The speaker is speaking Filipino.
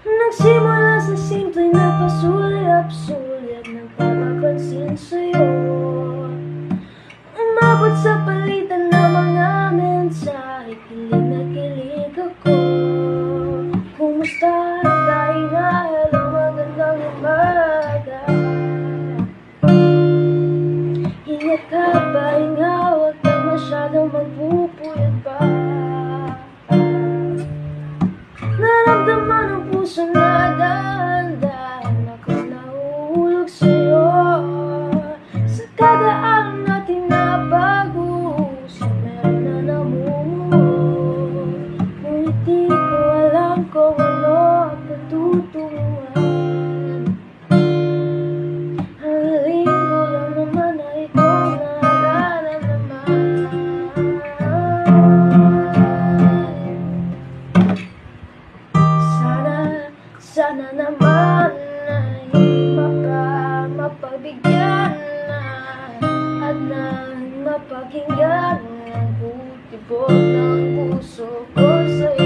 Nagsimula sa simple na pasulyap-sulyap ng pagpapansin sa'yo, umabot sa palitan ng mga mensahe, kilig na kilig ako. Kumusta? Dahil nga, hello, magandang umaga. Ingat ka ba? Nga, huwag ka masyadong magpupuyat pa. Naramdaman ang puso na dahan-dahan ako nahuhulog sa'yo. Sa kada araw natin na pag-uusap, meron na namumuo. Ngunit di ko alam kung ano ang patutunguhan. Ang hiling ko lang naman ay ikaw nararamdaman. Sana naman ay mapagbigyan at nang mapakinggan ang putibok ng puso ko sa'yo.